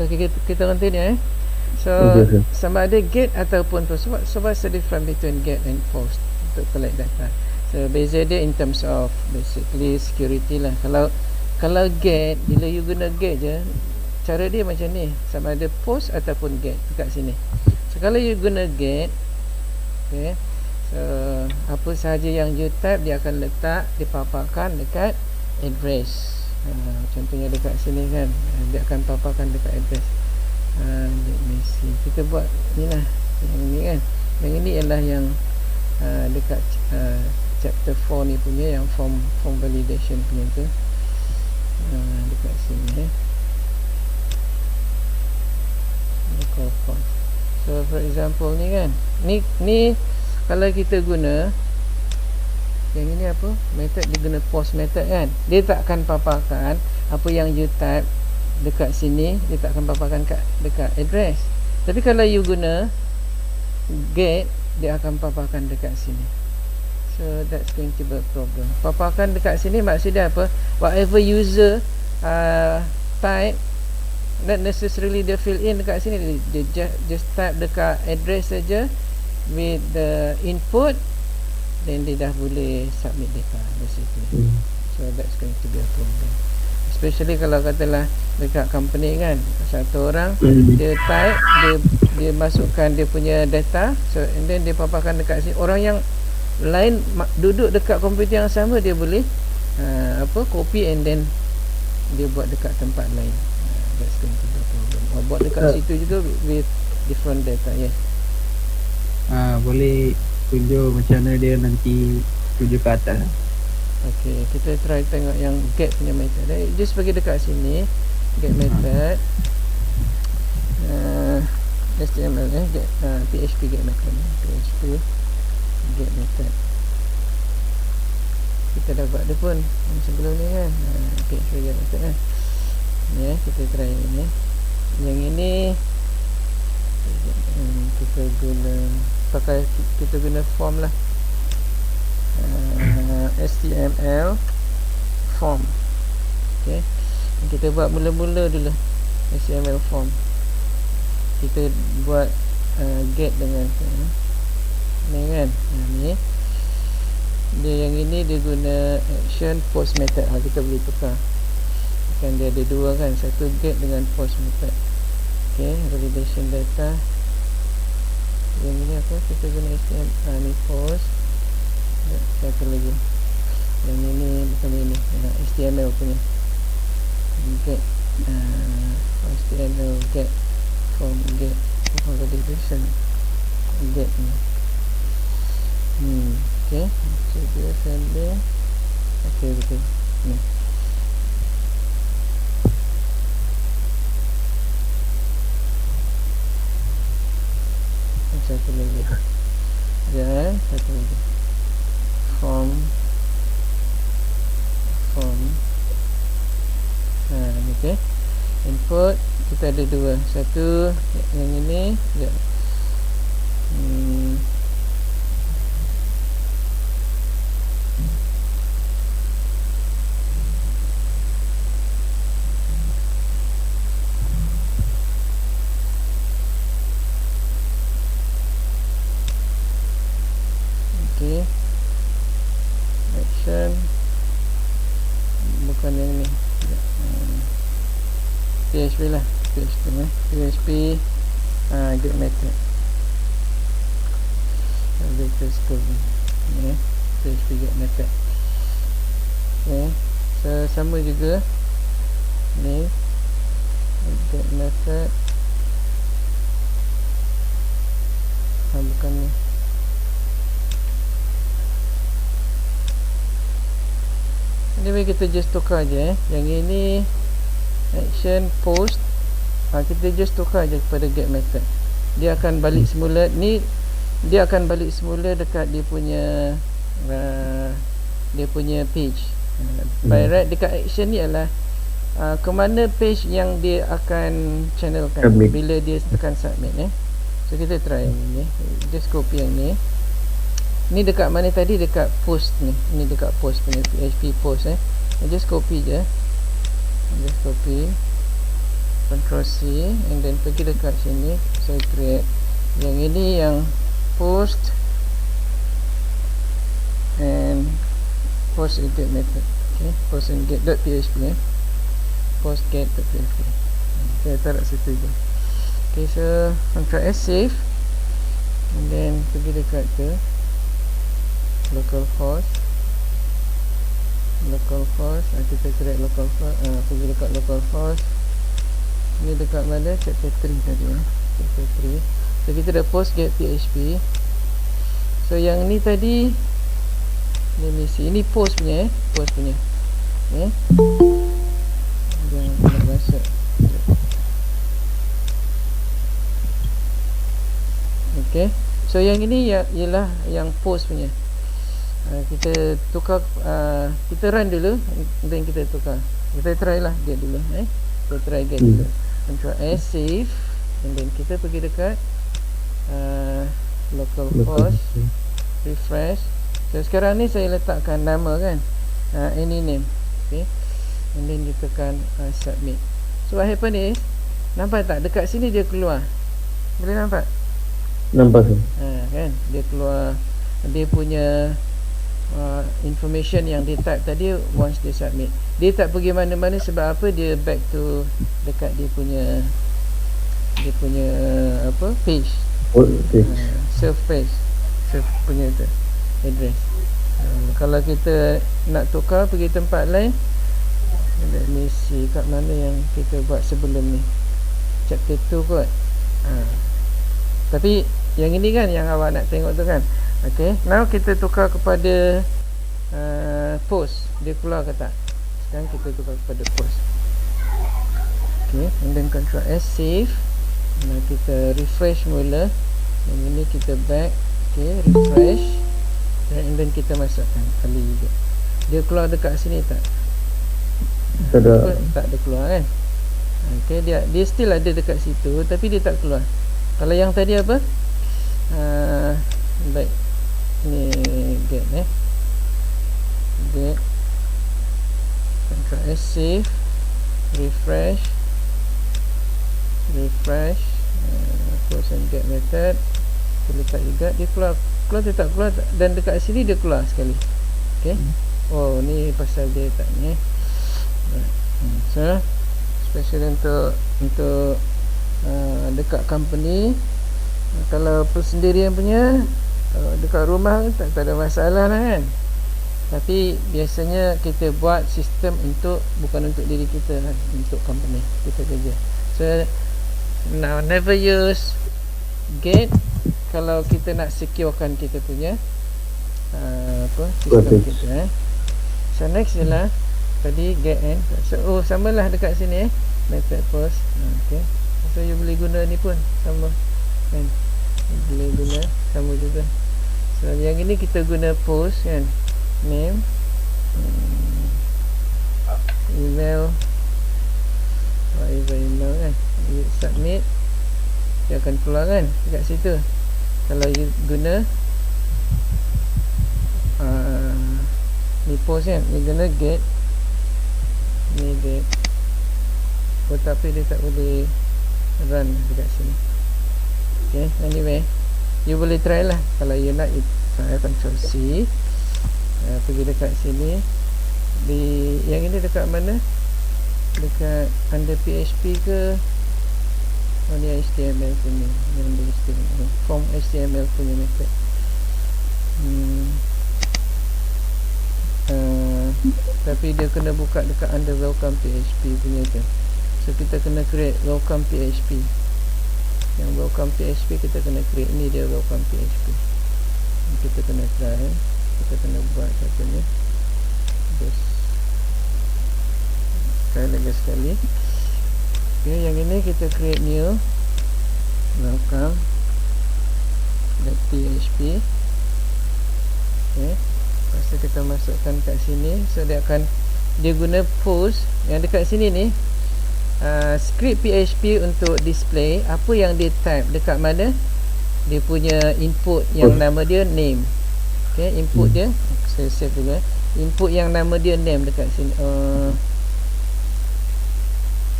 So kita continue So Okay, sir. sama ada get ataupun post. So what's the difference between get and post untuk collect data? So beza dia in terms of basically security lah. Kalau get, bila you guna get je, cara dia macam ni, sama ada post ataupun get dekat sini. So kalau you guna get, okay, so apa sahaja yang you type dia akan letak, dipaparkan dekat address. Contohnya dekat sini kan, dia akan paparkan dekat address. Let me see. Kita buat ni lah, yang ni kan. Yang ini ialah yang dekat chapter 4 ni punya, yang form validation punya tu. Dekat sini local form. So for example ni kan, ni kalau kita guna yang ini apa, method dia guna post method kan, dia tak akan paparkan apa yang you type dekat sini, dia tak akan paparkan dekat address. Tapi kalau you guna get, dia akan paparkan dekat sini. So that's going to be a problem. Paparkan dekat sini maksudnya apa, whatever user type, not necessarily dia fill in dekat sini, dia just type dekat address saja with the input, then dia dah boleh submit data basically. So that's going to be a problem, especially kalau katalah dekat company kan, satu orang dia type, dia masukkan dia punya data, so and then dia paparkan dekat sini, orang yang lain duduk dekat komputer yang sama, dia boleh copy and then dia buat dekat tempat lain. That's going to be a problem. Buat dekat situ juga with different data. Yes. Boleh tunjuk macam mana dia nanti tuju ke atas. Okay, kita try tengok yang get punya method. Just bagi dekat sini get method, HTML get, PHP get method, PHP get method. Kita dah buat dia pun sebelum ni kan, PHP get method kan. Ni kita try ini. Yang ini kita guna pakai, kita guna form lah, HTML form. Okay, kita buat mula-mula dulu HTML form. Kita buat get dengan ni kan, ni dia, yang ini dia guna action post method. Kita boleh tukar kan, dia ada dua kan, satu get dengan post method. Okay, validation data. Yang ini apa, kita guna HTML, ni post. Satu lagi, yang ini bukan ini, HTML punya get, HTML get from get validation get ni. Okay, so dia sendiri. Okay, betul ni. Satu lagi, dan satu lagi form. Okay, input kita ada dua, satu yang ini ya. Okay, action bukan yang ni, PHP lah, PHP get method, latest code ni, PHP get method. Okay, so sama juga ni, get method, bukan ni. Anyway, kita just tukar je yang ini action post, kita just tukar je kepada get method. Dia akan balik semula ni, dia akan balik semula dekat dia punya page. By right dekat action ni adalah ke mana page yang dia akan channelkan bila dia tekan submit. So kita try ni, just copy yang ni. Ni dekat mana tadi, dekat post ni. Ni dekat post punya PHP post. Just copy je. Just copy. Ctrl C, and then pergi dekat sini, saya create yang ini, yang post and post and get method. Okay, post and get.php, post get.php. Saya taruh situ je. Okay, so Ctrl S, save, and then pergi dekat ke localhost, kita create localhost, pergi dekat localhost. Ini dekat mana? Chapter 3 tadi, chapter 3. So kita dah post get PHP. So yang ni tadi ni misi, ini post punya, post punya. Okay, jangan nak masuk. Okay, so yang ini ialah yang post punya. Kita tukar, kita run dulu, then kita tukar. Kita try lah get dulu, kita try get dulu. Ctrl S, save, and then kita pergi dekat localhost, refresh. So sekarang ni saya letakkan nama kan, any name. Okay, and then kita tekan submit. So what happen is, nampak tak dekat sini dia keluar, boleh nampak? Nampak tu. Kan dia keluar dia punya information yang dia type tadi. Once dia submit, dia tak pergi mana-mana. Sebab apa? Dia back to dekat dia punya apa, page, serve page, serve punya tu address. Kalau kita nak tukar pergi tempat lain, let me see kat mana yang kita buat sebelum ni, chapter 2 kot. Tapi yang ini kan yang awak nak tengok tu kan. Okay, now kita tukar kepada post. Dia keluar ke tak? Sekarang kita tukar kepada post. Okay, and then Ctrl S, save. Nah, kita refresh mula. Yang ini kita back. Okay, refresh, and then kita masukkan kali juga. Dia keluar dekat sini tak? Tak ada keluar kan? Okay, dia still ada dekat situ, tapi dia tak keluar. Kalau yang tadi apa? Baik, ni get get. Ctrl S, save, refresh, post and get method. Kita letak juga, dia keluar, dia tak keluar, dan dekat sini dia keluar sekali. Okay, oh ni pasal dia tak ni. So special untuk dekat company. Kalau persendirian punya, kalau dekat rumah tak ada masalah lah kan. Tapi biasanya kita buat sistem bukan untuk diri kita kan, untuk company kita kerja. So now never use get kalau kita nak securekan kita punya sistem kita. So next ialah tadi get and so samalah dekat sini method post. Okay, so you boleh guna ni pun sama kan, boleh guna sama juga. So yang ini kita guna post kan, name, email, whatever email kan, you submit, dia akan keluar kan dekat situ. Kalau you guna ni post kan, you guna get ni get. Tapi dia tak boleh run dekat sini. Okay, anyway, you boleh try lah. Kalau you nak, saya Ctrl C, pergi dekat sini. Yang ini dekat mana? Dekat under PHP ke? Oh, ni HTML punya, yang di HTML, form HTML punya method. Tapi dia kena buka dekat under welcome PHP punya tu. So kita kena create welcome PHP. Yang welcome PHP kita kena create. Ni dia welcome PHP. Kita kena try, kita kena buat satu ni. Just try lagi sekali. Okay, yang ini kita create new welcome .php. Okay, lepas tu kita masukkan kat sini. So dia guna post yang dekat sini ni, script PHP untuk display apa yang dia type dekat mana dia punya input yang nama dia name. Okay, input dia saya save dulu. Input yang nama dia name dekat sini.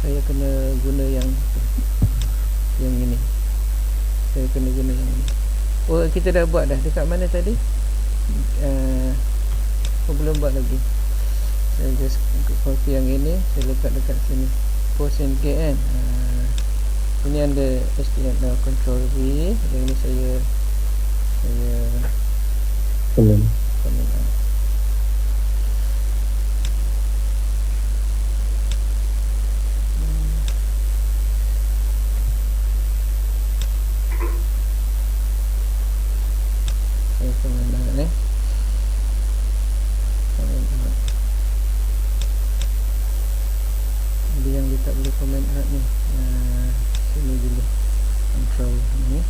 saya kena guna yang ini. Saya kena guna yang ini. Oh, kita dah buat dah. Dekat mana tadi? Belum buat lagi. Saya just copy yang ini, saya letak dekat sini. Post and get kan. Ini ada HTML control V. Yang ini saya comment out. Saya comment out Jadi yang dia tak boleh comment out ni, sini dulu control ni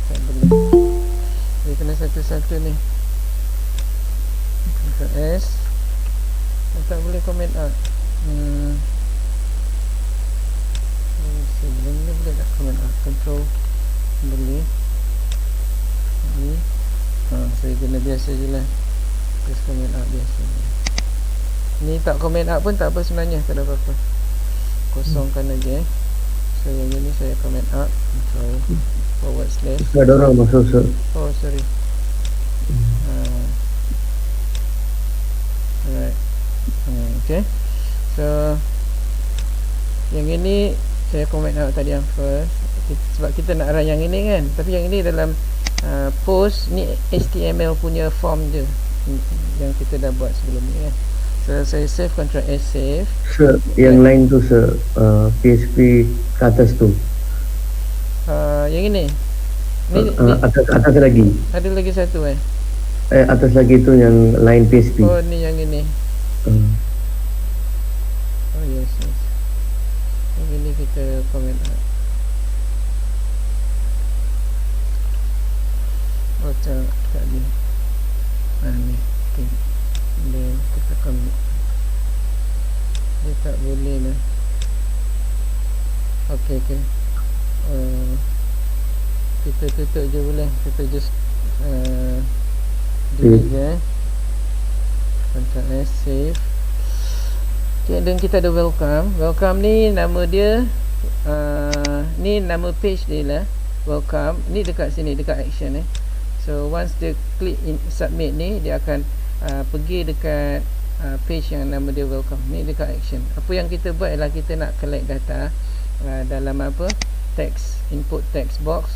tak boleh, dia kena satu-satu ni. Control S tak boleh comment out. Sebelum ni boleh tak comment out? Control boleh ni. Saya guna biasa je lah, press comment out biasa je. Ni tak comment out pun tak apa sebenarnya, tak ada apa-apa, kosongkan aja. So yang ini saya comment out, control forward slash. Ada orang masuk sir. Oh sorry. Alright. Okay. So yang ini saya comment out tadi yang first, sebab kita nak run yang ini kan. Tapi yang ini dalam post ni HTML punya form je yang kita dah buat sebelum ni kan. So saya save, control S save. Sir, yang lain tu sir, PHP ke atas tu. Yang ini. Ni atas lagi. ada lagi satu Atas lagi tu yang line PHP. Oh ni yang ini. Oh yes. Yang ini kita comment out. Oh tak ni. Ni. Okay. Then kita comment. Dia tak boleh lah. Okay. Kita tutup je boleh. Kita just delete je. Control S save. Okay, dan kita ada welcome. Welcome ni nama dia, ni nama page dia lah. Welcome. Ni dekat sini, dekat action So once dia klik submit ni, dia akan pergi dekat page yang nama dia welcome. Ni dekat action. Apa yang kita buat ialah kita nak collect data dalam text, input text box.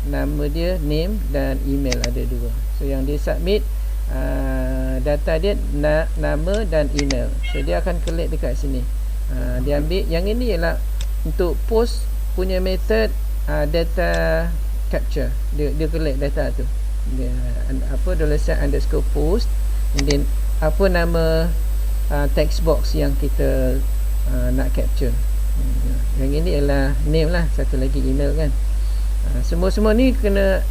Nama dia, name dan email, ada dua. So yang dia submit data dia nama dan email. So dia akan collect dekat sini. Dia ambil yang ini ialah untuk post punya method, data capture. Dia collect data tu. Dia $_post, and then apa nama text box yang kita nak capture. Yang ini ialah name lah, satu lagi email kan. Semua ni kena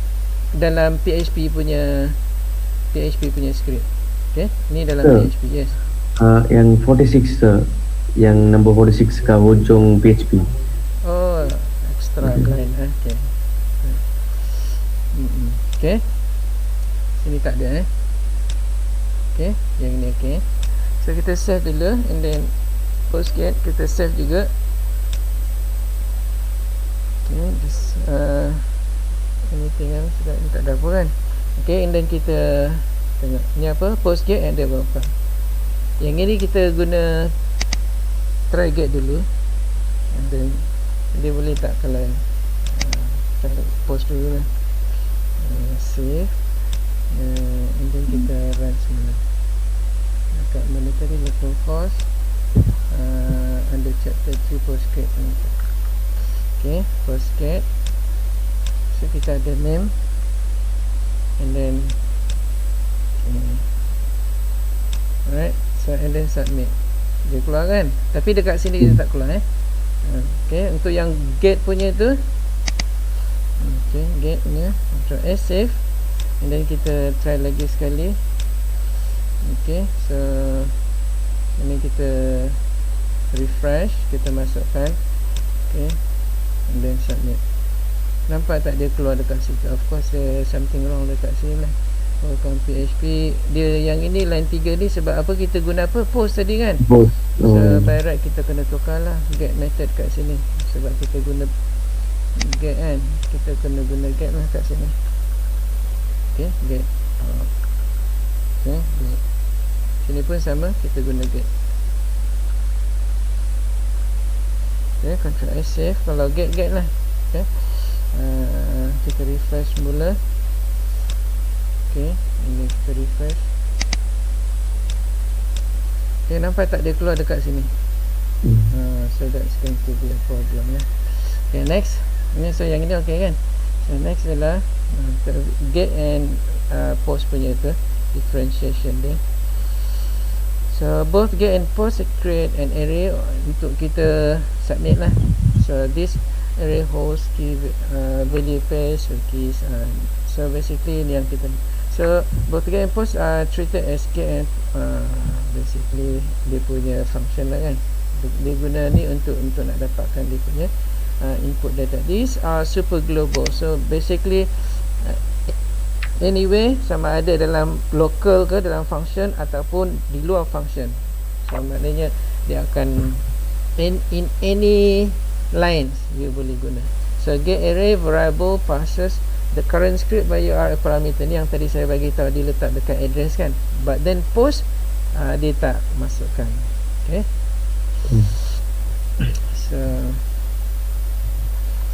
dalam PHP punya script. Okay, ni dalam PHP. Yes. Yang 46 sir, yang number 46 ke hujung PHP. Oh, extra line. Okay. Okay. Sini tak ada Okay, yang ni okay. So kita save dulu, and then postgate kita save juga. Okay, this anything else ni tak ada apa kan. Okay, and then kita tengok ni apa, postgate and then welcome. Yang ini kita guna try get dulu, and then dia boleh tak kalau post dulu lah. Save, and then kita run semula. Dekat mana tadi, localhost, under chapter 3 postgate. Okay, postgate. So kita ada name, and then alright, so and then submit. Dia keluar kan, tapi dekat sini dia tak keluar Okay, untuk yang get punya tu, okay, get punya control S save, and then kita try lagi sekali. Okay, so ini kita refresh, kita masukkan. Okay, and then submit. Nampak tak dia keluar dekat situ? Of course something wrong dekat sini lah. Welcome PHP. Dia yang ini line 3 ni sebab apa kita guna apa? Post tadi kan. Post. So by right kita kena tukar lah get method kat sini. Sebab kita guna get kan, kita kena guna get lah kat sini. Okay, get. Okay, get. Sini pun sama, kita guna get. Okay, Ctrl S save. Kalau get lah. Okay, kita refresh mula. Okay, ini kita refresh. Okay, nampak tak dia keluar dekat sini? So that's going to be a problem ya. Okay, next. Ini so yang ini okay kan? So next adalah get and post punya tu differentiation dia. So both get and post create an array untuk kita submit lah. So this array holds key value pairs or keys. So basically ni yang kita. So both get and post are treated as get and basically dia punya function lah kan. Dia guna ni untuk nak dapatkan dia punya input data. These are super global. So basically anyway, sama ada dalam local ke dalam function ataupun di luar function. So maknanya dia akan in any lines you boleh guna. So get array variable passes the current script by URL parameter ni yang tadi saya bagi tahu dia letak dekat address kan. But then post dia tak masukkan. Okay.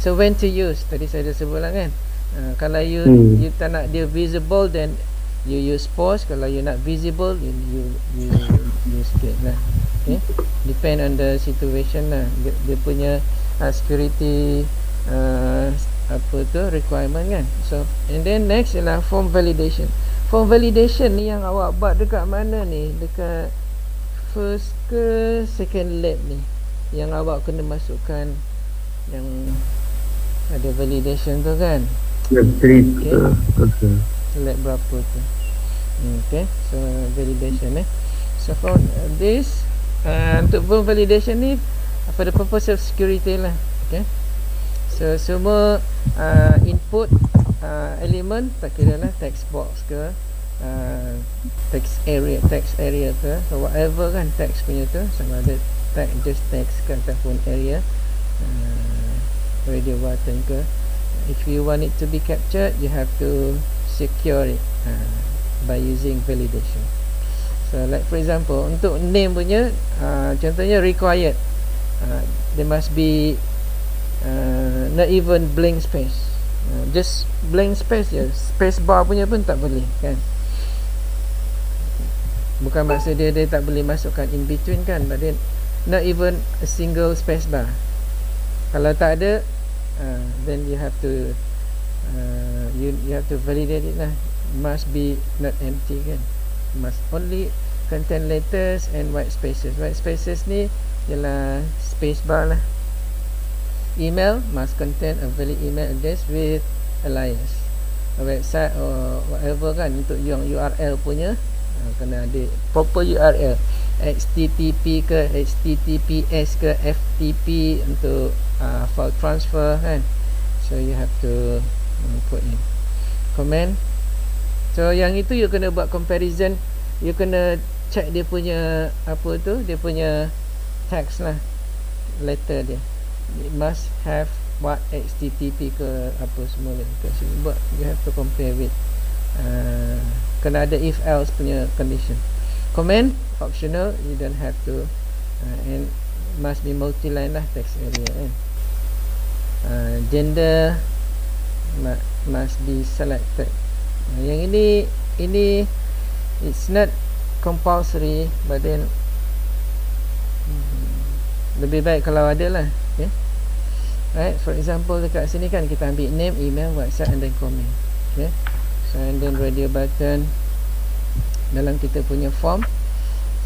So when to use, tadi saya dah sebut lah kan. Kalau you tak nak dia visible, then you use post. Kalau you nak visible, you use get lah. Okay, depend on the situation lah. Dia punya security apa tu requirement kan. So and then next ialah form validation. Form validation ni yang awak buat dekat mana ni? Dekat first ke second lab ni, yang awak kena masukkan yang ada validation tu kan. Lab 3. Okay. Lab berapa tu? Okay, so validation So for this untuk form validation ni for the purpose of security lah. Okay, so semua input element, tak kira lah text box ke text area ke, so whatever kan text punya tu, sama ada just text ke ataupun area, radio button ke, if you want it to be captured, you have to secure it by using validation. So like for example untuk name punya contohnya required, there must be not even blank space, just blank space je, space bar punya pun tak boleh kan. Bukan maksud dia tak boleh masukkan in between kan, but then not even a single space bar. Kalau tak ada, then you have to you have to validate it lah. Must be not empty kan, must only contain letters and white spaces. White spaces ni ialah space bar lah. Email must contain a valid email address with alias. A website or whatever kan, untuk yang URL punya kena ada proper URL, HTTP ke HTTPS ke FTP untuk file transfer kan. So you have to put in comment. So yang itu you kena buat comparison, you kena check dia punya apa tu, dia punya text lah, letter dia, it must have what HTTP ke apa semua kan. So you have to compare with kena ada if else punya condition. Comment optional, you don't have to, and must be multi-line lah text area kan. Gender must be selected. Yang ini it's not compulsory, but then lebih baik kalau ada lah. Okay, right, for example dekat sini kan kita ambil name, email, WhatsApp and then comment. Okay, so and then radio button dalam kita punya form.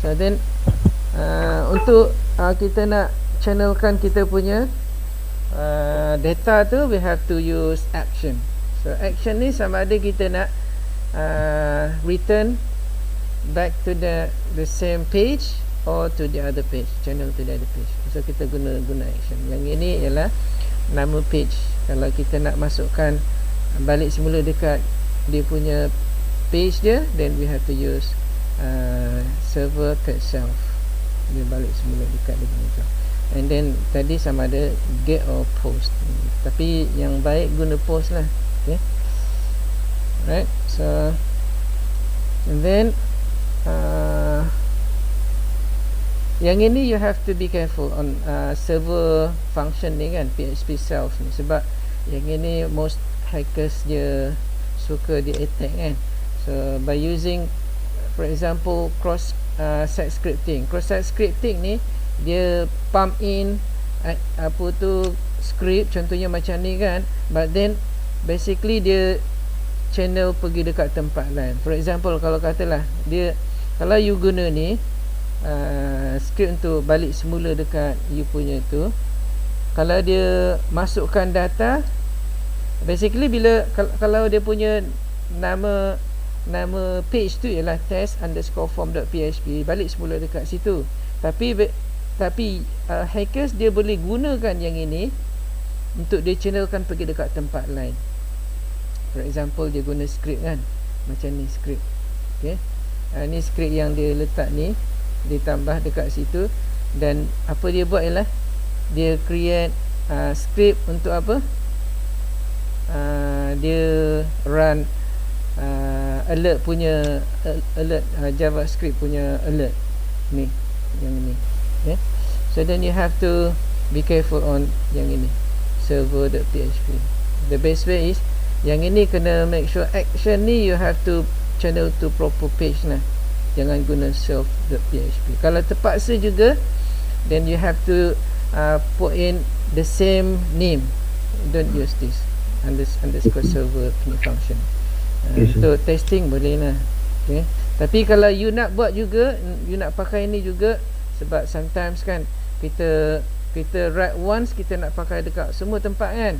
So then untuk kita nak channelkan kita punya data tu, we have to use action. So action ni sama ada kita nak return back to the same page or to the other page, channel to the other page. So kita guna action. Yang ini ialah nama page. Kalau kita nak masukkan balik semula dekat dia punya page dia, then we have to use server third self, dia balik semula dekat dia punya job. And then tadi sama ada get or post, tapi yang baik guna post lah. Okay, right. So and then yang ini you have to be careful on server function ni kan, PHP self ni, sebab yang ini most hackers dia suka di attack kan. So by using for example cross site scripting ni, dia pump in apa tu script contohnya macam ni kan, but then basically dia channel pergi dekat tempat lain. For example kalau katalah dia, kalau you guna ni script untuk balik semula dekat you punya tu, kalau dia masukkan data, basically bila kalau dia punya nama page tu ialah test_form.php, balik semula dekat situ. Tapi hackers dia boleh gunakan yang ini untuk dia channelkan pergi dekat tempat lain. For example dia guna script kan, macam ni script. Okay, ni script yang dia letak ni, dia tambah dekat situ, dan apa dia buat ialah dia create script untuk apa, dia run alert punya alert, JavaScript punya alert ni, yang ni. Okay, so then you have to be careful on yang ini, server.php. The best way is yang ini kena make sure action ni you have to channel to proper page lah, jangan guna self.php. Kalau terpaksa juga, then you have to put in the same name, don't use this underscore server punya function. Untuk testing boleh lah. Okay, tapi kalau you nak buat juga, you nak pakai ni juga, sebab sometimes kan kita write once, kita nak pakai dekat semua tempat kan,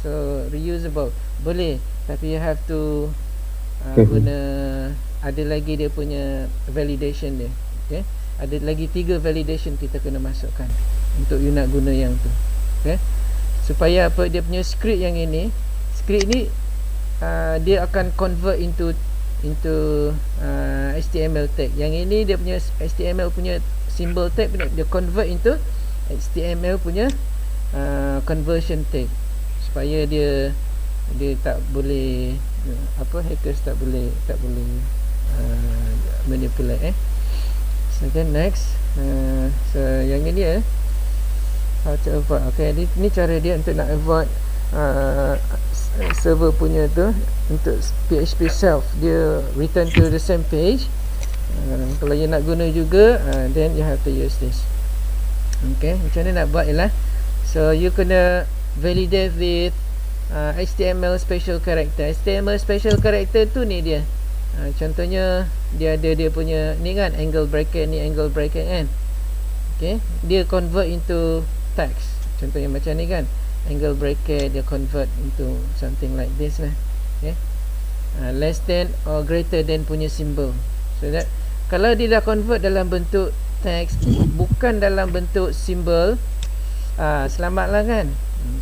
so reusable boleh, tapi you have to guna, ada lagi dia punya validation dia. Okay, ada lagi 3 validation kita kena masukkan untuk you nak guna yang tu. Okay, supaya apa, dia punya script yang ini, script ni dia akan convert into HTML tag. Yang ini dia punya HTML punya symbol tag, dia convert into HTML punya conversion tag, supaya dia tak boleh apa, hackers tak boleh manipulate. So then next, so yang ini how to avoid. Okay, ni cara dia untuk nak avoid server punya tu, untuk PHP self dia return to the same page. Kalau you nak guna juga, then you have to use this. Okay, macam mana nak buat ialah, so you kena validate with HTML special character. HTML special character tu ni dia, contohnya dia ada dia punya ni kan, angle bracket ni, angle bracket kan. Okay, dia convert into text, contohnya macam ni kan, angle bracket dia convert into something like this lah. Okay, less than or greater than punya symbol. So that kalau dia dah convert dalam bentuk teks, bukan dalam bentuk simbol, selamatlah kan.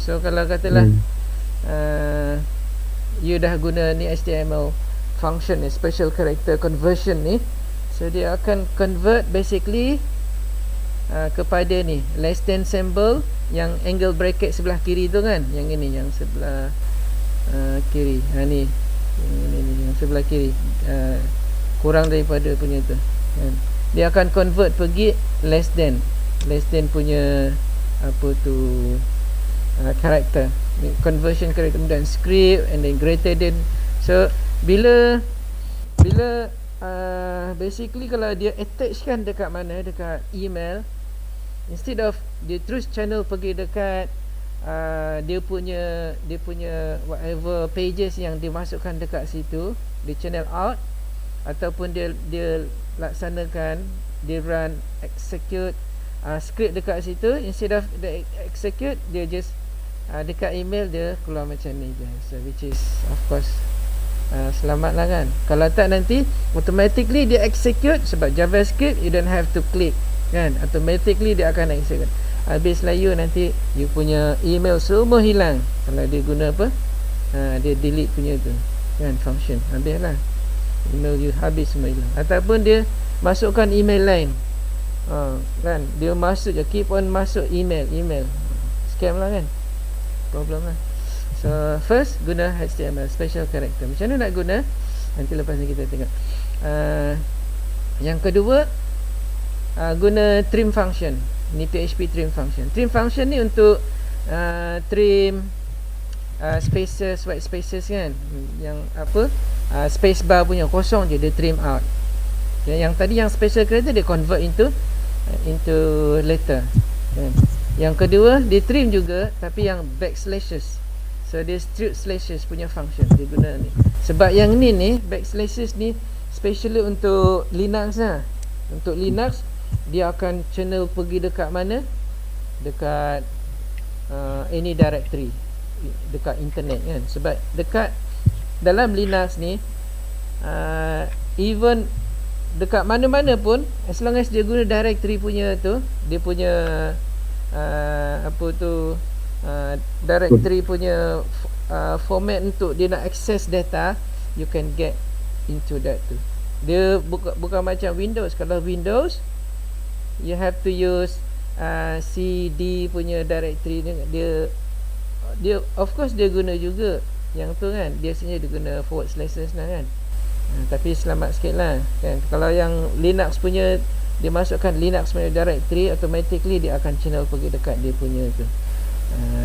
So kalau katalah you dah guna ni HTML function ni, special character conversion ni, so dia akan convert basically kepada ni less than symbol, yang angle bracket sebelah kiri tu kan, yang ini, yang sebelah kiri, ni yang ini, yang sebelah kiri, kurang daripada punya tu kan, dia akan convert pergi less than punya apa tu character, conversion character, dan script, and then greater than. So bila basically kalau dia attach kan dekat mana, dekat email, instead of dia terus channel pergi dekat dia punya whatever pages yang dimasukkan dekat situ, dia channel out, ataupun dia laksanakan, dia run execute script dekat situ, instead of the execute, dia just dekat email dia keluar macam ni je. So which is of course selamat lah kan. Kalau tak nanti automatically dia execute, sebab JavaScript you don't have to click kan, automatically dia akan execute. Habislah you nanti you punya email semua hilang kalau dia guna apa, dia delete punya tu kan function, habislah. email you habis semua hilang. Ataupun dia masukkan email lain, kan, dia masuk je, keep on masuk email, scam lah kan, problem lah. So first, guna HTML special character. Macam mana nak guna, nanti lepas ni kita tengok. Yang kedua, guna trim function. Ni PHP trim function. Trim function ni untuk trim spaces, white spaces kan, yang apa, space bar punya kosong je dia trim out. Yang tadi yang special character dia convert into letter kan. Yang kedua dia trim juga, tapi yang backslashes. So dia strip slashes punya function dia guna ni. Sebab yang ni backslashes ni specially untuk Linux lah. Untuk Linux dia akan channel pergi dekat mana, dekat any directory dekat internet kan. Sebab dekat dalam Linux ni even dekat mana-mana pun, as long as dia guna directory punya tu, dia punya apa tu, directory punya format untuk dia nak access data, you can get into that tu. Dia bukan macam Windows. Kalau Windows you have to use CD punya directory. Dia of course dia guna juga yang tu kan, biasanya dia guna forward slashes lah kan. Tapi selamat sikit lah kan. Kalau yang Linux punya, dia masukkan Linux punya directory, automatically dia akan channel pergi dekat dia punya tu,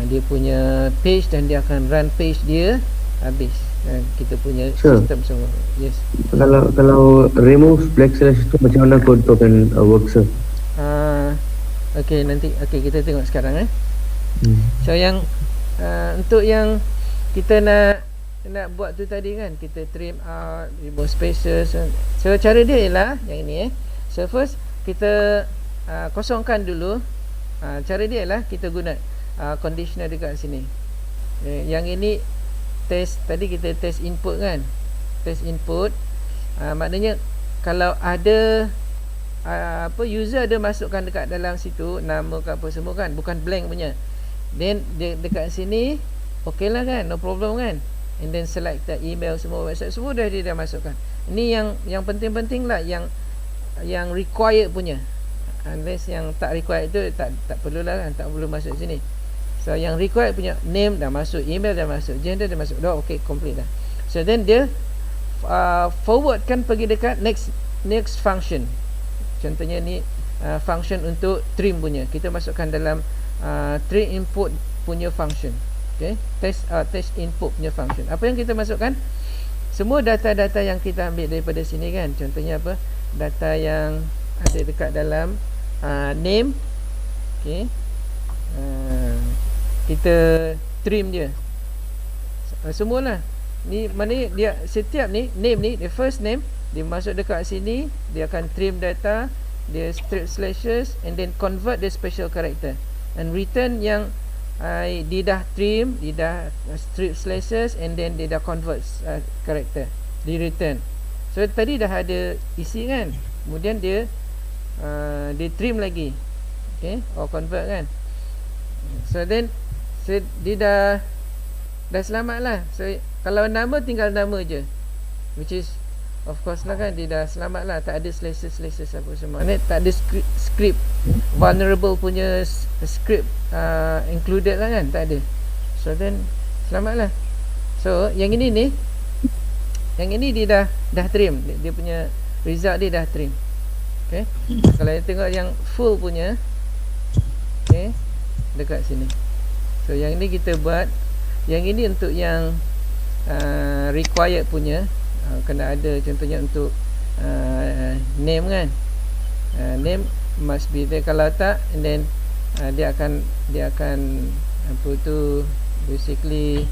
dia punya page, dan dia akan run page dia habis kan, kita punya sistem semua. Yes. Kalau remove backslash tu macam mana kod tu akan work sir? Okay, nanti kita tengok sekarang So yang untuk yang kita nak buat tu tadi kan, kita trim out, remove spaces. So cara dia ialah yang ini So first kita kosongkan dulu. Cara dia ialah kita guna conditioner dekat sini. Yang ini test, tadi kita test input kan, test input. Maknanya kalau ada apa, user ada masukkan dekat dalam situ nama ke apa semua kan, bukan blank punya, then dia dekat sini okey lah kan, no problem kan. And then select the email semua, website semua dah dia dah masukkan. Ini yang penting-penting lah, yang required punya. Unless yang tak required tu tak perlulah kan, tak perlu masuk sini. So yang required punya, name dah masuk, email dah masuk, gender dah masuk, dah okey, complete dah. So then dia forwardkan pergi dekat next function. Contohnya ni function untuk trim punya, kita masukkan dalam trim input punya function. Okay, test input punya function. Apa yang kita masukkan? Semua data-data yang kita ambil daripada sini kan. Contohnya apa? Data yang ada dekat dalam name. Okay, kita trim dia semualah. Ni mana dia, setiap ni name ni, the first name dia masuk dekat sini, dia akan trim data, dia strip slashes, and then convert the special character, and return yang dia dah trim, dia dah strip slashes, and then dia dah convert character, dia return. So tadi dah ada isi kan, kemudian dia trim lagi, okay, or convert kan. So then dia dah selamat lah. So kalau nama, tinggal nama je, which is of course lah kan, dia dah selamat lah, tak ada slashes apa semua ni, tak ada script vulnerable punya script included lah kan, tak ada. So then selamat lah. So yang ini dia dah trim, dia punya result dia dah trim. Okay, kalau kita tengok yang full punya, okay, dekat sini. So yang ini kita buat, yang ini untuk yang required punya, kena ada, contohnya untuk name kan, name must be there. Kalau tak, and then dia akan apa tu, basically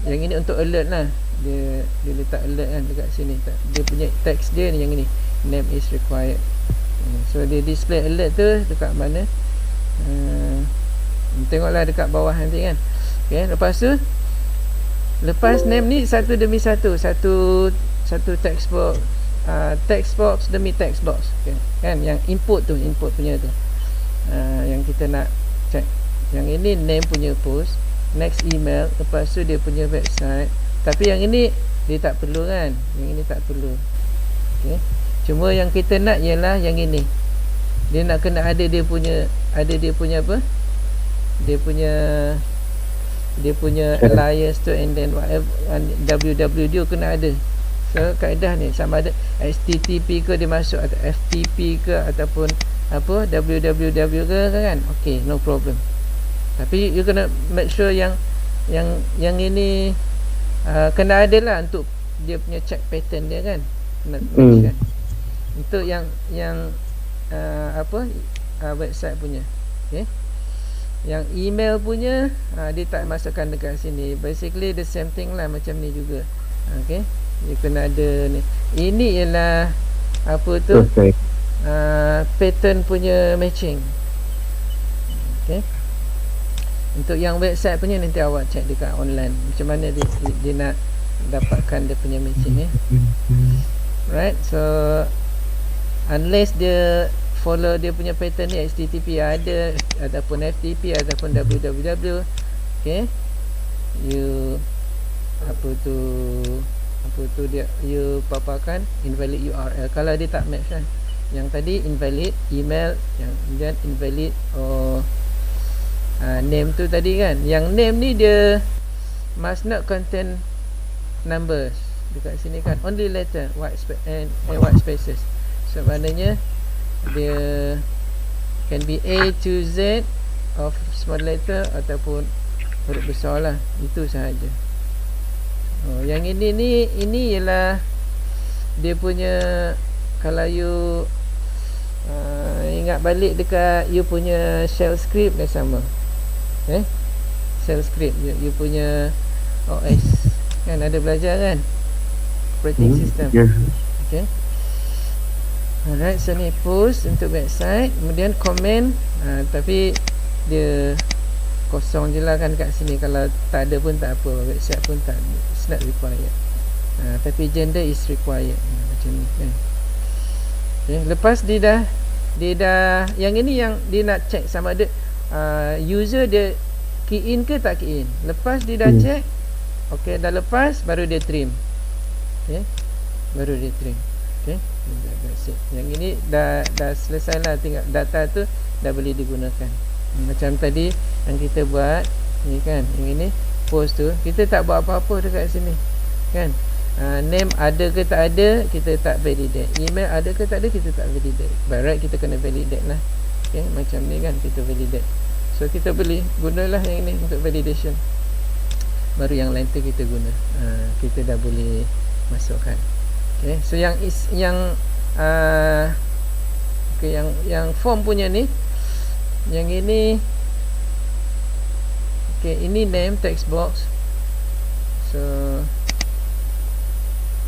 yang ini untuk alert lah, dia letak alert kan dekat sini. Dia punya text dia ni, yang ini name is required. So dia display alert tu dekat mana, tengoklah dekat bawah nanti kan. Okay, lepas name ni satu demi satu text box, text box demi text box, okay, kan, yang input punya tu, yang kita nak check. Yang ini name punya post, next email, lepas tu dia punya website. Tapi yang ini dia tak perlu kan, yang ini tak perlu. Okay. Cuma yang kita nak ialah yang ini. Dia nak kena ada dia punya apa, dia punya alias tu, and then whatever, www dia kena ada. So kaedah ni sama ada HTTP ke dia masuk, atau FTP ke, ataupun apa www ke kan, okay, no problem. Tapi you kena make sure yang ini kena ada lah untuk dia punya check pattern dia kan, kena make sure. Untuk yang website punya, okay. Yang email punya dia tak masukkan dekat sini. Basically the same thing lah, macam ni juga. Okay, dia kena ada ni. Ini ialah apa tu, pattern punya matching. Okay. Untuk yang website punya nanti awak check dekat online macam mana dia nak dapatkan dia punya matching right. So unless dia follow dia punya pattern ni, HTTP ada, ataupun FTP, ataupun www, okay, you dia you paparkan invalid URL kalau dia tak match kan. Yang tadi invalid email, yang kemudian invalid name tu tadi kan. Yang name ni dia must not contain numbers. Dekat sini kan only letter, white spaces. So maknanya dia can be A to Z of small letter ataupun huruf besar lah. Itu sahaja. Yang ini ialah dia punya, kalau you ingat balik dekat you punya shell script dah sama. Shell script you punya OS kan ada belajar kan, operating system. Okay. Alright, so ni post untuk website, kemudian komen, tapi dia kosong je lah kan kat sini. Kalau tak ada pun tak apa, website pun tak, it's not required. Tapi gender is required, macam ni kan. Okay. Lepas dia dah yang ini yang dia nak check sama ada user dia key in ke tak key in. Lepas dia dah check, okay, dah lepas baru dia trim. Okay, baru dia trim. Okay, yang ini dah selesai lah, tinggal data tu dah boleh digunakan. Macam tadi yang kita buat ni kan, yang ini post tu kita tak buat apa-apa dekat sini kan. Name ada ke tak ada kita tak validate, email ada ke tak ada kita tak validate. By right kita kena validate lah. Okay, macam ni kan kita validate. So kita boleh gunalah yang ini untuk validation, baru yang lain tu kita guna. Kita dah boleh masukkan. Okay, so yang form punya ni, yang ini, okay, ini name text box. So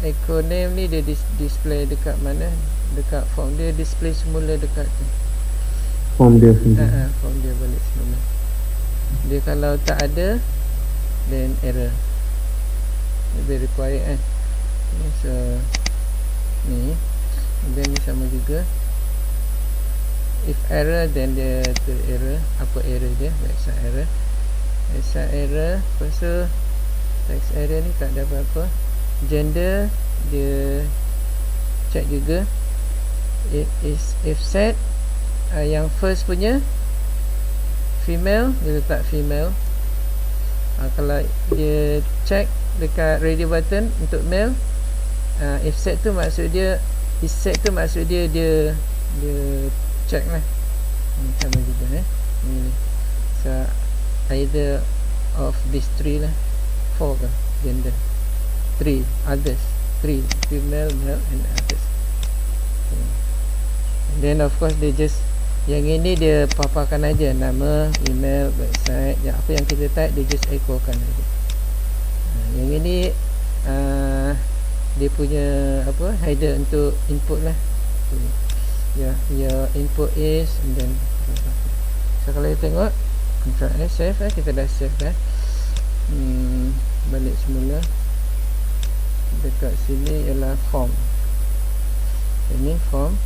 echo name ni dia display dekat mana, dekat form dia, display semula dekat tu form dia sendiri. Form dia balik semula. Dia kalau tak ada then error, lebih required kan. Okay, so ni, dan ni sama juga. If error then dia tu error. Apa error dia? Website error. Website error. Lepas tu text error ni tak ada apa-apa. Gender dia check juga. If set yang first punya female, dia letak female. Kalau dia check dekat radio button untuk male, if set tu maksud dia, is set tu maksud dia check lah. Sama juga ni. So either of these three lah. 4 ke gender, 3 others, 3 female, male and others. Okay. And then of course dia just, yang ini dia paparkan aja nama, email, website, yang apa yang kita type dia just echokan aja. Yang ini dia punya apa, header untuk input lah. Your input is, and then so kalau kita tengok Ctrl S, save kita dah save dah. Balik semula. Dekat sini ialah form. Ini form.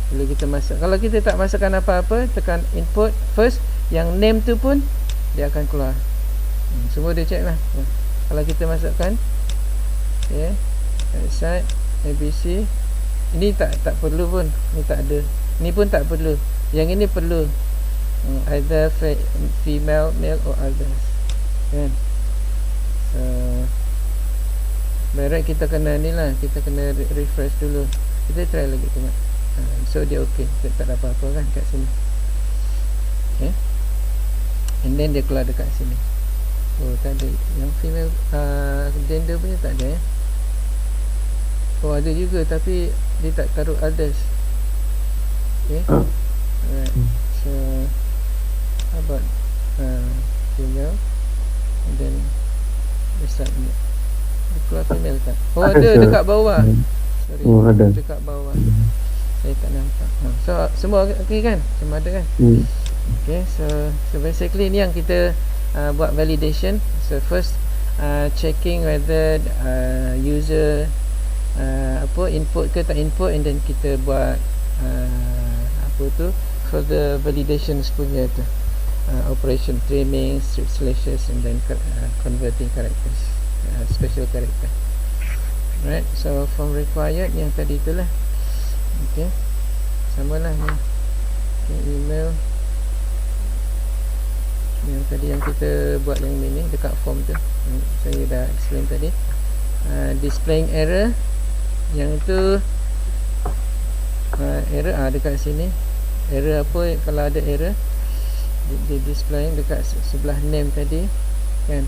Bila kita masuk, kalau kita tak masukkan apa-apa, tekan input first, yang name tu pun dia akan keluar. Semua dia check lah. Kalau kita masukkan Okay, right side ABC. Ini tak perlu pun, ni tak ada, ni pun tak perlu, yang ini perlu. Either female, male or others, kan? So by right kita kena ni lah, kita kena refresh dulu. Kita try lagi tengok. So dia okay, kita tak ada apa-apa kan kat sini. Okay, and then dia keluar dekat sini. Oh, tak ada yang female gender punya, tak ada. Oh, ada juga tapi dia tak taruh others. Okay, alright. So how about female, and then besar ni dia keluar female tak? Oh, ada dekat bawah. Sorry, ada dekat bawah. Saya tak nampak. So semua okey kan? Semua ada kan? Okay, so basically ni yang kita buat validation. So first checking whether user input ke tak input, and then kita buat for the validations punya tu, operation trimming, strip slashes, and then converting characters, special character. Right, so form required yang tadi itulah. Okay, samalah ni. Okay, email yang tadi yang kita buat yang ni dekat form tu, saya dah explain tadi. Displaying error, yang itu error dekat sini. Error apa? Kalau ada error dia display dekat sebelah name tadi kan.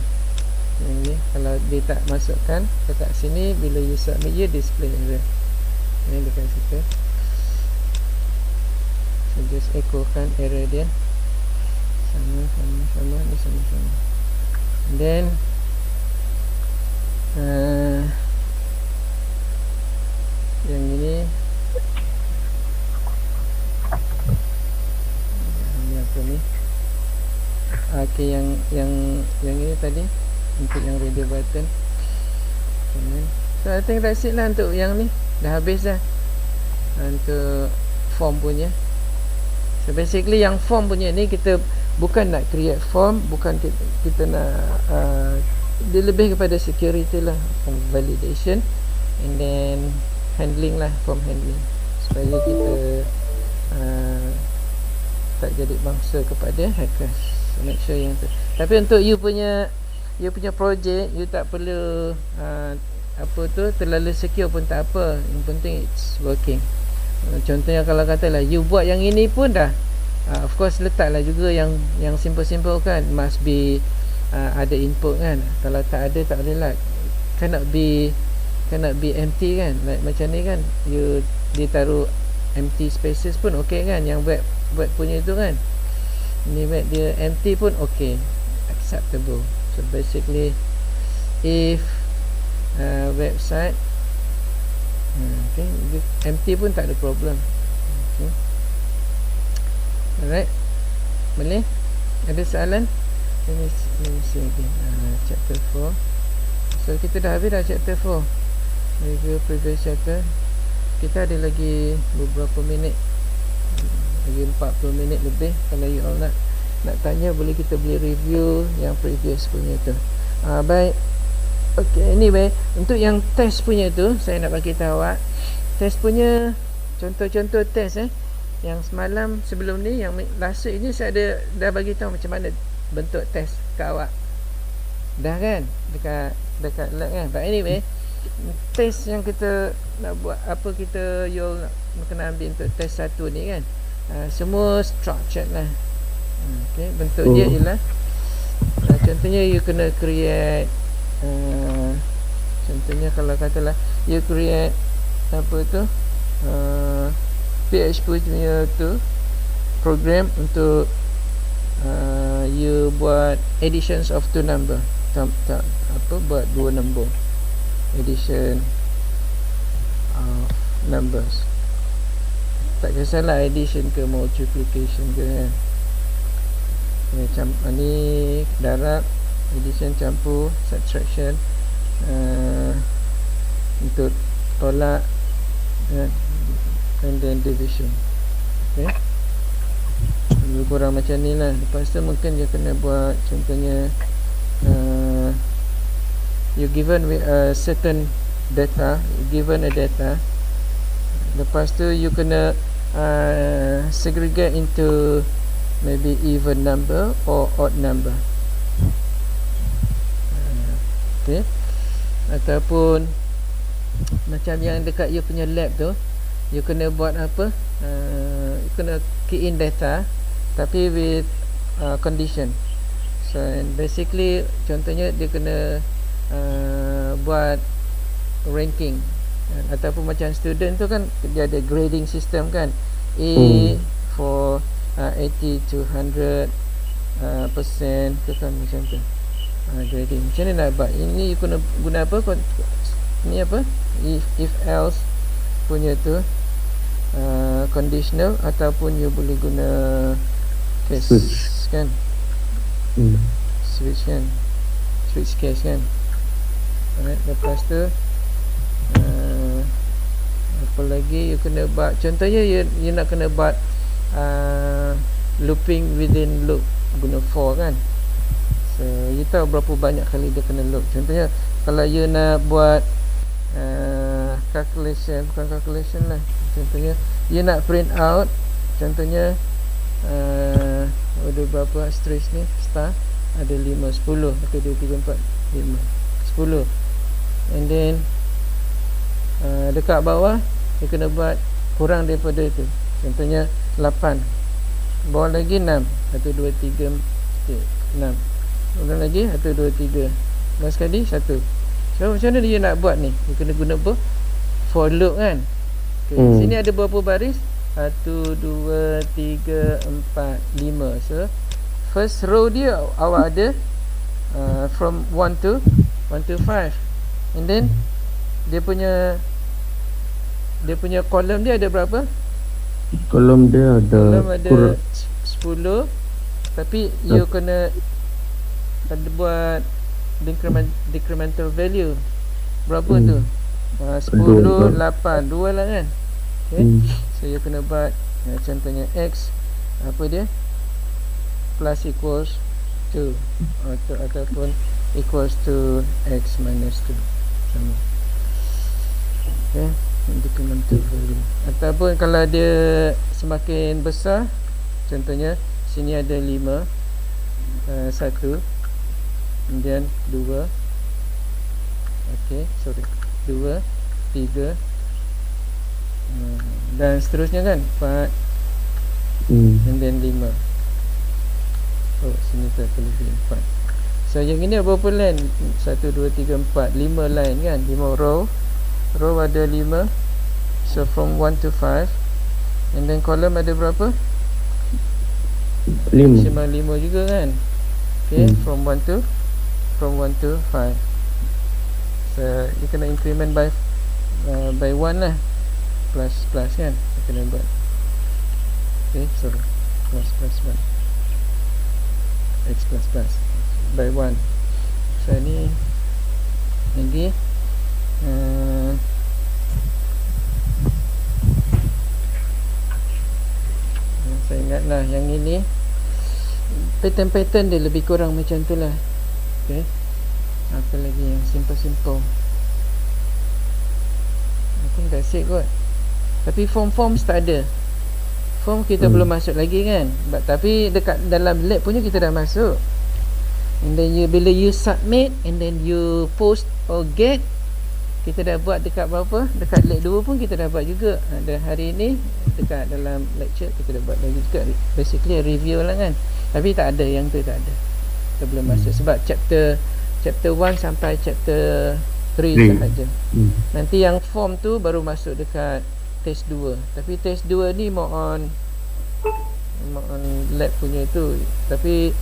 Yang ni kalau dia tak masukkan dekat sini, bila you submit dia display error. Ini dekat situ. So just echo kan error dia. Sama ni sama. And then yang ini apa ni? Okay, yang ini tadi untuk yang radio button. So I think that's it lah untuk yang ni. Dah habis dah untuk form punya. So basically yang form punya ni kita bukan nak create form, bukan kita nak dia lebih kepada security lah, form validation, and then handling lah, form handling, supaya kita tak jadi bangsa kepada hackers. So make sure yang tu. Tapi untuk you punya project, you tak perlu terlalu secure pun tak apa. Yang penting it's working. Contohnya kalau katalah you buat yang ini pun dah, of course letaklah juga yang simple kan, must be ada input kan. Kalau tak ada, tak boleh lah. Cannot be empty kan. Like macam ni kan, dia taruh empty spaces pun okay kan. Yang web punya tu kan, ni web dia empty pun okay, acceptable. So basically if website okay, empty pun tak ada problem. Okay, alright, boleh? Ada soalan? Let me see again. Chapter 4. So kita dah habis dah chapter 4. Review previous chapter. Kita ada lagi beberapa minit, lagi 40 minit lebih. Kalau you all nak tanya, boleh kita boleh review yang previous punya tu. Baik. Okay, anyway, untuk yang test punya tu, saya nak bagi tahu awak test punya contoh-contoh test yang semalam sebelum ni, yang last week ni saya dah bagi tahu macam mana bentuk test kat awak. Dah kan dekat lab kan. But anyway, test yang kita nak buat, apa kita you nak kena ambil untuk test satu ni kan, semua structured lah. Okay, bentuk dia ialah contohnya you kena create contohnya kalau katalah you create apa tu PHP punya tu program untuk you buat additions of two number, buat dua nombor, addition of numbers, tak kisahlah addition ke multiplication ke kan. Macam ni darab, addition, campur, subtraction, untuk tolak, and then division. Okay, lebih kurang macam ni lah. Lepas tu mungkin dia kena buat contohnya you given with a certain data, given a data. Lepas tu you kena segregate into maybe even number or odd number. Okay. Ataupun macam yang dekat you punya lab tu, you kena buat apa, you kena key in data tapi with condition. So and basically contohnya dia kena buat ranking. Ataupun macam student tu kan dia ada grading system kan, A for 80 to 100 percent tu kan, macam tu grading. Macam mana nak buat ini? You kena guna apa, ni apa, if else punya tu conditional, ataupun you boleh guna case kan, switch kan, switch case kan. Alright, lepas tu apa lagi you kena buat, contohnya you nak kena buat looping within loop guna for kan. So you tahu berapa banyak kali dia kena loop. Contohnya kalau you nak buat calculation, bukan calculation lah, contohnya you nak print out, contohnya ada berapa asterisk ni, star ada 5, 10, 1, 2, 3, 4, 5, 10, and then dekat bawah you kena buat kurang daripada itu, contohnya 8, bawah lagi 6, 1, 2, 3, 6, kurang lagi 1, 2, 3, last sekali 1. So macam mana dia nak buat ni? You kena guna apa? For loop kan. Okay. Sini ada berapa baris? 1, 2, 3, 4, 5. So first row dia awak ada from 1 to 5, and then dia punya kolom dia ada berapa? Kolom dia ada 10, tapi you kena ada buat decremental value berapa tu? 10, 8, 2 lah kan. Okay. So you kena buat contohnya x apa dia, plus equals 2 ataupun equals to x minus 2 sama. Okay, decremental value. Ataupun kalau dia semakin besar, contohnya sini ada 5, 1, kemudian 2, okay, sorry, 2, 3, dan seterusnya kan, 4, and then 5. Oh, sini tak lebih 4. So yang ini berapa line? 1, 2, 3, 4, 5 line kan, 5 row ada 5. So from 1 to 5, and then column ada berapa? 5 juga kan. Okay, from 1 to 5. So you kena increment by 1 lah, plus kan, you kena buat. Okay, sorry, plus 1, x plus by 1. So ni lagi saya ingatlah yang ini pattern dia lebih kurang macam tu lah. Okay, apa lagi yang simple I think that's it kot. Tapi forms tak ada. Form kita belum masuk lagi kan, tapi dekat dalam lab punya kita dah masuk. And then bila you submit and then you post or get, kita dah buat dekat berapa? Dekat lab 2 pun kita dah buat juga. Dan hari ni dekat dalam lecture kita dah buat lagi juga. Basically review lah kan. Tapi tak ada yang tu, tak ada. Kita belum masuk sebab chapter 1 sampai chapter 3 sahaja. Nanti yang form tu baru masuk dekat test 2. Tapi test 2 ni more on lab punya tu. Tapi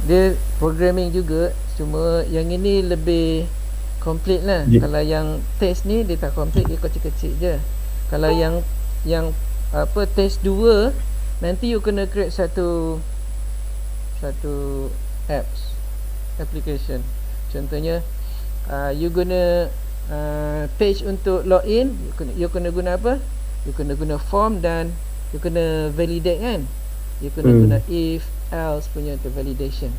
dia programming juga, cuma yang ini lebih complete lah. Kalau yang test ni dia tak complete, dia kecil-kecil je. Kalau yang apa test 2, nanti you kena create satu application. Contohnya you guna page untuk login, you kena guna apa? You kena guna form dan you kena validate kan. You kena guna if else punya tu validation.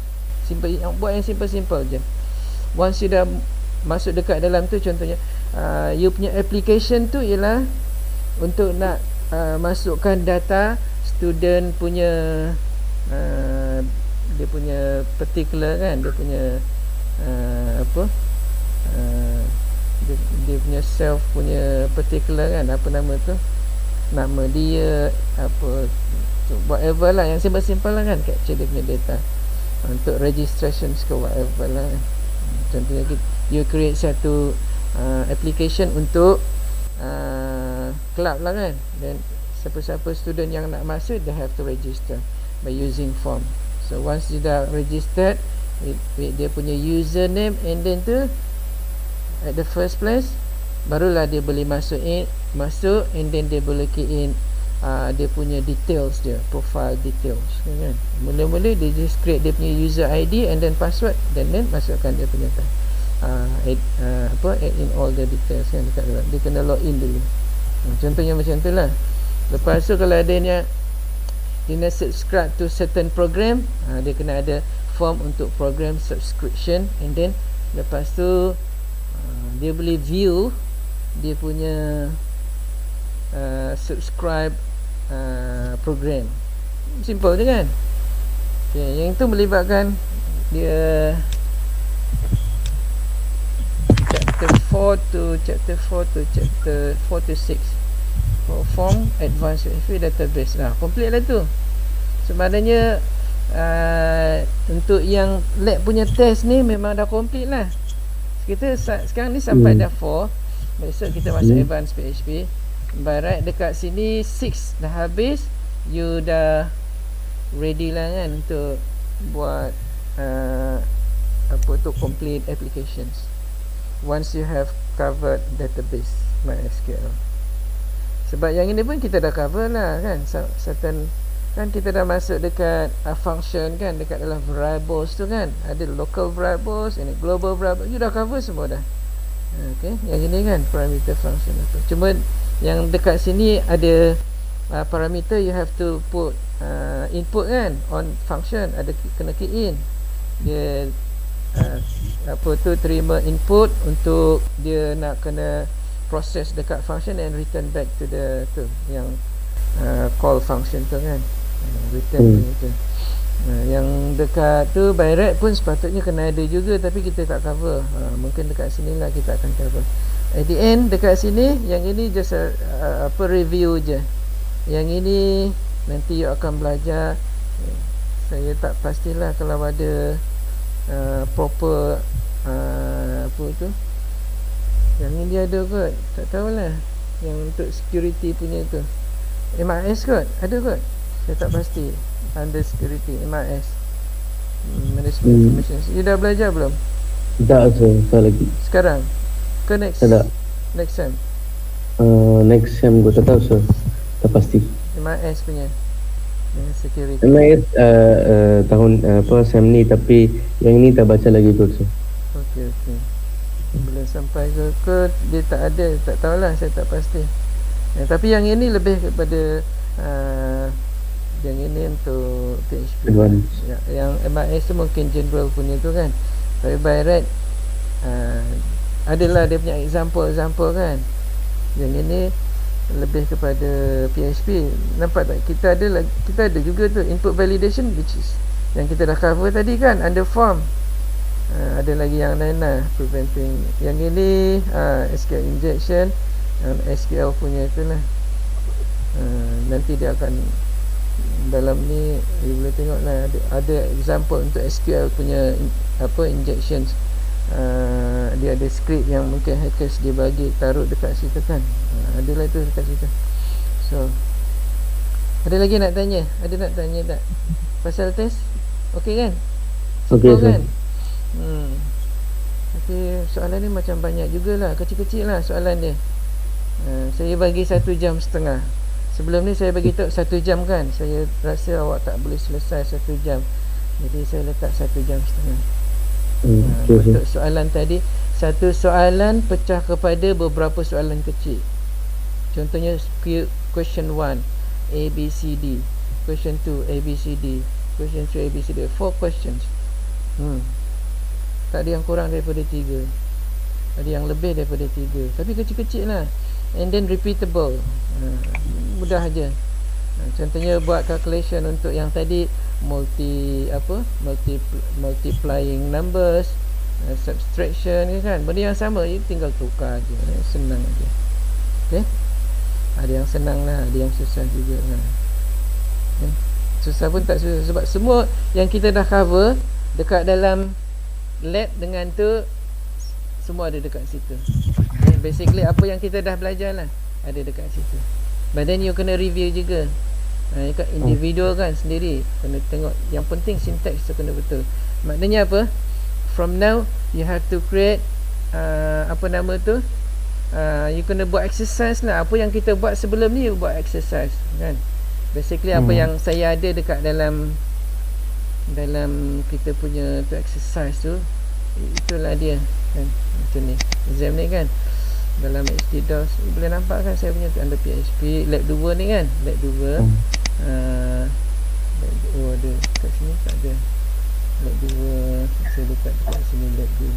Simple, buat yang simple je. Once you dah masuk dekat dalam tu, contohnya you punya application tu ialah untuk nak masukkan data student punya dia punya particular kan, dia punya dia punya self punya particular kan, apa nama tu, nama dia, apa whatever lah, yang simple-simple lah kan, capture dia punya data untuk registrations ke whatever lah. Contohnya you create satu application untuk club lah kan, dan siapa-siapa student yang nak masuk, they have to register by using form. So once dia dah registered with dia punya username and then tu at the first place, barulah dia boleh masuk and then dia boleh key in dia punya details dia, profile details kan. Mula-mula dia just create dia punya user ID and then password, dan then masukkan dia punya add in all the details kan dekat dalam. Dia kena log in dulu. Contohnya macam tu lah. Lepas tu kalau ada dia nak subscribe to certain program, dia kena ada form untuk program subscription, and then lepas tu dia boleh view dia punya subscribe program. Simple je kan. Okay, yang itu melibatkan dia chapter 4 to chapter 4 to 6 form advanced PHP database lah. Complete lah tu. Sebenarnya untuk yang lab punya test ni memang dah complete lah. Kita sekarang ni sampai dah 4. Besok kita masuk advanced PHP. By right dekat sini 6 dah habis. You dah ready lah kan untuk buat complete applications. Once you have covered database MySQL. Sebab yang ini pun kita dah cover lah kan, certain kan, kita dah masuk dekat function kan, dekat dalam variables tu kan, ada local variables, ini global variables, you dah cover semua dah. Okay, yang ini kan parameter function tu. Cuma yang dekat sini ada parameter you have to put input kan on function, ada kena key in dia terima input untuk dia nak kena proses dekat function and return back to the yang call function tu kan, return tu. Yang dekat tu by right pun sepatutnya kena ada juga, tapi kita tak cover. Mungkin dekat sini lah kita akan cover. At the end dekat sini, yang ini just review je. Yang ini nanti you akan belajar. Saya tak pastilah kalau ada proper yang ini dia ada kot, tak tahulah. Yang untuk security punya tu MIS kot, ada kot, saya tak pasti. Under security MIS, management information. You dah belajar belum? Tak, saya lagi. Sekarang ke next? Tak. Next sem? Next sem gue tak tahu, so tak pasti. MIS punya security. MIS tahun sem ni, tapi yang ini tak baca lagi kot, so. Okay. Belum sampai ke dia tak ada, tak tahulah, saya tak pasti. Tapi yang ini lebih kepada yang ini untuk PHP. Yang MIS tu mungkin general punya tu kan. Tapi by right adalah dia punya example kan. Yang ini lebih kepada PHP. Nampak tak? Kita ada juga tu input validation, which is yang kita dah cover tadi kan, under form. Ada lagi yang lain lah, preventing. Yang ini SQL injection, SQL punya tu lah. Nanti dia akan dalam ni you boleh tengok lah, ada example untuk SQL punya injections. Dia ada script yang mungkin hackers dia bagi taruh dekat situ kan. Adalah tu dekat situ. So ada lagi nak tanya? Ada nak tanya tak pasal test? Okey kan? Okey kan? Tapi soalan ni macam banyak jugalah, kecil-kecil lah soalan dia. Saya bagi 1 jam setengah. Sebelum ni saya bagi tahu 1 jam kan. Saya rasa awak tak boleh selesai 1 jam, jadi saya letak 1 jam setengah. Untuk soalan tadi, satu soalan pecah kepada beberapa soalan kecil. Contohnya question 1 ABCD, question 2 ABCD, question 3 ABCD, 4 questions. Tak ada yang kurang daripada 3. ada yang lebih daripada 3, tapi kecil-kecil lah, and then repeatable. Mudah aja. Contohnya buat calculation untuk yang tadi multiplying numbers, subtraction kan, benda yang sama, tinggal tukar je, senang aja. Okay? Ada yang senang lah, ada yang susah juga lah. Okay? Susah pun tak susah, sebab semua yang kita dah cover dekat dalam lab dengan tu, semua ada dekat situ. Okay? Basically apa yang kita dah belajar lah ada dekat situ. But then you kena review juga. Dekat individual kan sendiri, kena tengok. Yang penting syntax tu kena betul. Maknanya apa? From now you have to create you kena buat exercise lah. Apa yang kita buat sebelum ni, you buat exercise kan. Basically apa yang saya ada dekat dalam kita punya tu exercise tu, itulah dia kan. Macam ni exam ni kan, dalam HDDOS boleh nampak kan saya punya tu under PHP lab 2 ni kan, lab 2. Ada kat sini tak ada lab 2, saya letak dekat sini lab 2.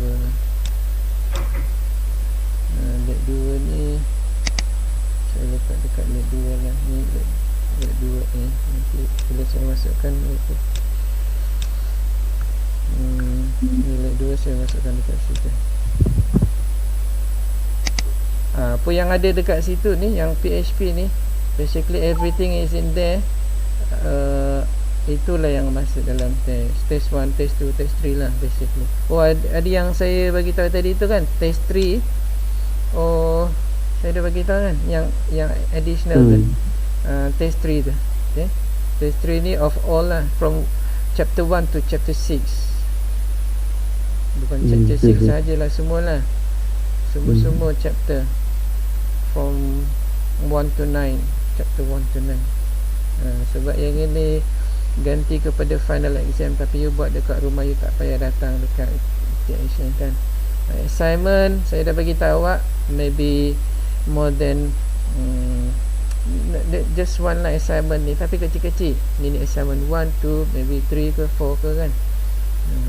Lab 2 ni saya letak dekat lab 2 lah, ni lab 2 ni. Nanti bila saya masukkan itu, ni lab 2 saya masukkan dekat situ. Apa yang ada dekat situ ni, yang PHP ni, basically everything is in there. Itulah yang masuk dalam test 1, test 2, test 3 lah basically. Ada yang saya bagi tahu tadi tu kan, test 3. Saya dah bagi tahu kan yang additional tu, test 3 tu. Okay? Test 3 ni of all lah, from chapter 1 to chapter 6. Bukan chapter 6 sajalah, semualah. Semua chapter from 1 to 9, chapter 1 to 9. Sebab yang ini ganti kepada final exam, tapi you buat dekat rumah, you tak payah datang dekat exam kan. Assignment saya dah bagi tahu awak, maybe more than just one lah assignment ni, tapi kecil-kecil. Mini assignment 1, 2, maybe 3 ke 4 ke kan.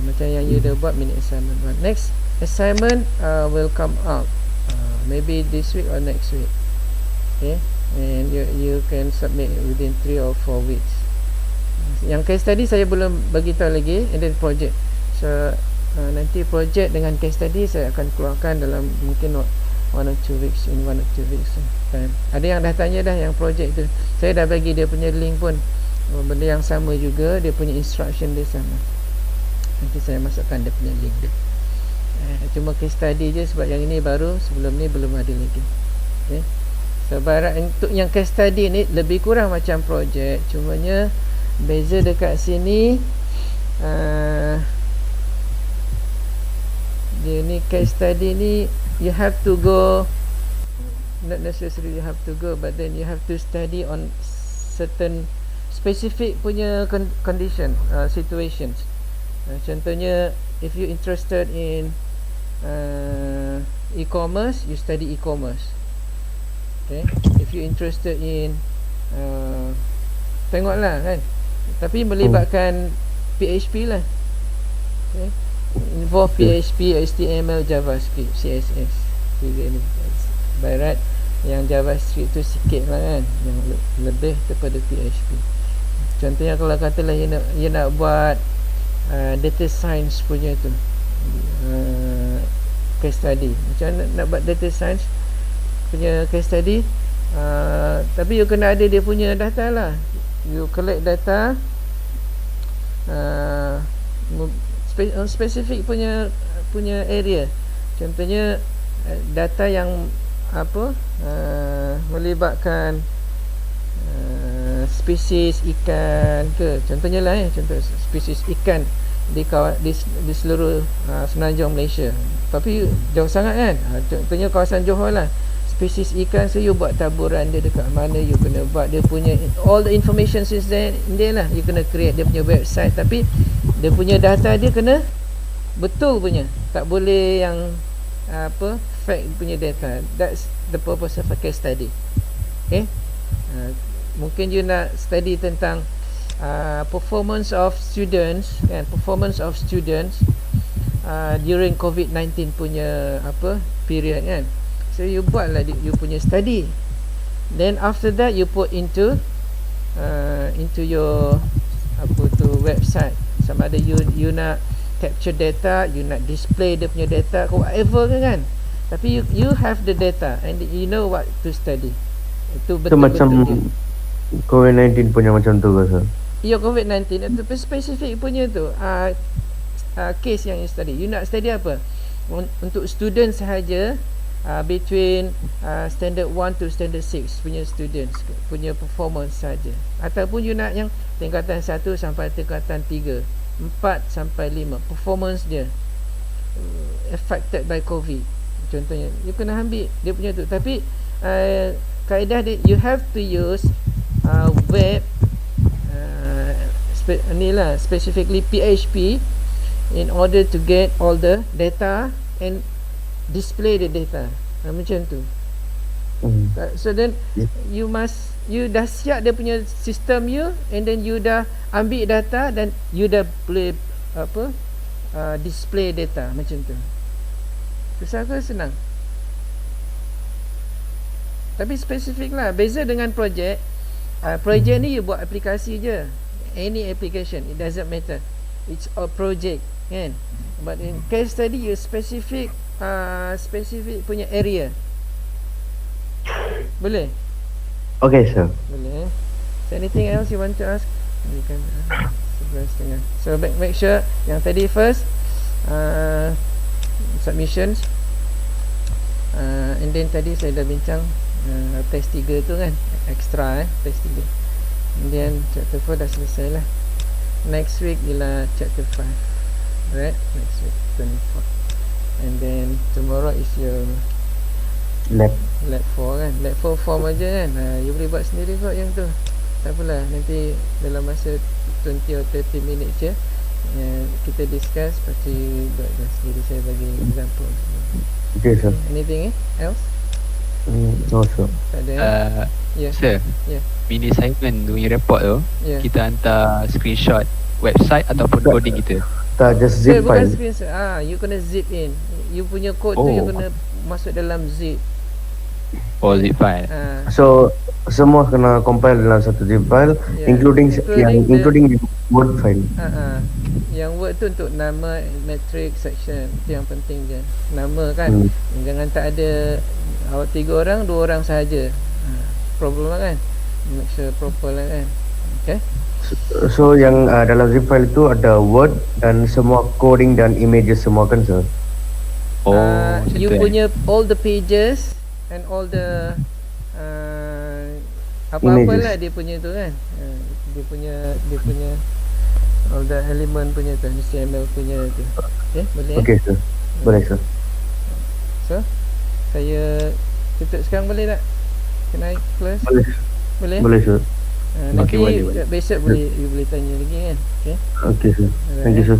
Macam yang you dah buat mini assignment 1. Next assignment will come out maybe this week or next week. Okay, and you can submit within 3 or 4 weeks. Yang case study saya belum bagi tahu lagi, and then project. So nanti project dengan case study saya akan keluarkan dalam mungkin 1 or 2 weeks, in 1 or 2 weeks kan. Ada yang dah tanya dah yang project tu, saya dah bagi dia punya link pun, benda yang sama juga, dia punya instruction dia sama. Nanti saya masukkan dia punya link dia. Cuma case study je, sebab yang ini baru, sebelum ni belum ada lagi. Okay. Sebab untuk yang case study ni lebih kurang macam project, cumanya beza dekat sini, dia ni case study ni you have to go, not necessarily you have to go, but then you have to study on certain specific punya condition, situations. Contohnya if you interested in e-commerce, you study e-commerce. Okay, if you interested in tengoklah kan, tapi melibatkan PHP lah. Okay, involve PHP, HTML, JavaScript, CSS. Barat yang JavaScript tu sikit lah kan, yang lebih daripada PHP. Contohnya kalau katalah you nak buat data science punya tu, case study, macam nak buat data science punya case study, tapi you kena ada dia punya data lah. You collect data spesifik punya area. Contohnya data yang melibatkan spesies ikan ke, contohnya lah contoh spesies ikan di seluruh semenanjung Malaysia, tapi jauh sangat kan. Contohnya kawasan Johor lah, spesies ikan, so you buat taburan dia dekat mana, you kena buat dia punya all the information is there lah. You kena create dia punya website, tapi dia punya data dia kena betul punya, tak boleh yang fake punya data. That's the purpose of a case study. Okay, mungkin you nak study tentang performance of students kan, performance of students during COVID-19 punya apa period kan. So you buatlah you punya study. Then after that you put into your apa tu website. Sama ada you nak capture data, you nak display dia punya data, whatever kan. Tapi you have the data and you know what to study. Itu Itu macam betul-betul COVID-19 punya macam tu ke sir? ya, COVID-19 itu spesifik punya tu case yang you study. You nak study apa? Untuk student sahaja, between standard 1 to standard 6 punya students punya performance saja. Ataupun you nak yang tingkatan 1 sampai tingkatan 3, 4 sampai 5 performance dia affected by COVID. Contohnya you kena ambil dia punya tu. Tapi kaedah dia, you have to use web specifically PHP in order to get all the data and display the data. Macam tu. So then you dah siap dia punya sistem you, and then you dah ambil data dan you dah boleh display data macam tu. Susah ke senang? Tapi spesifik lah. Beza dengan projek. Projek ni you buat aplikasi je, any application, it doesn't matter, it's a project kan. But in case study you specific punya area. Boleh? Okay sir. Boleh. So anything else you want to ask? You can 11:30. So make sure yang tadi first submissions, and then tadi saya dah bincang test 3 tu kan, extra test 3. And then chapter 4 dah selesai lah. Next week ialah chapter 5, right? Next week 24. And then tomorrow is your Lab 4 kan. Lab 4 form aja kan. You boleh buat sendiri kot yang tu. Tak apalah, nanti dalam masa 20 or 30 minutes je kita discuss, lepas tu you buat sendiri. Saya bagi example. Okay sir. Anything else? No sir. Tak ada. Yeah. Sir, Yeah. mini assignment punya report tu, Yeah. kita hantar screenshot website ataupun coding kita. Tak, just zip Bukan file. screenshot. You kena zip in. You punya code tu you kena masuk dalam zip. Oh, zip file. So semua kena compile dalam satu zip file, Yeah. including Including Word file. Yang word tu untuk nama, matrix, section. Itu yang penting je. Nama kan. Jangan tak ada awak 3 orang, 2 orang sahaja. Problem lah kan. Make sure proper lah kan. Okay. So yang dalam zip file itu ada Word dan semua coding dan images semua kan sir? Oh, macam you tu, punya all the pages and all the apa-apalah dia punya tu kan. Dia punya all the element punya tu, HTML punya tu. Okay, boleh? Okay sir. Boleh sir. So, saya tutup sekarang boleh tak? Can I close? Boleh. Boleh? Boleh sir. Nanti Okay, boleh. besok you boleh tanya lagi kan. Okay. Okay sir. Thank you sir.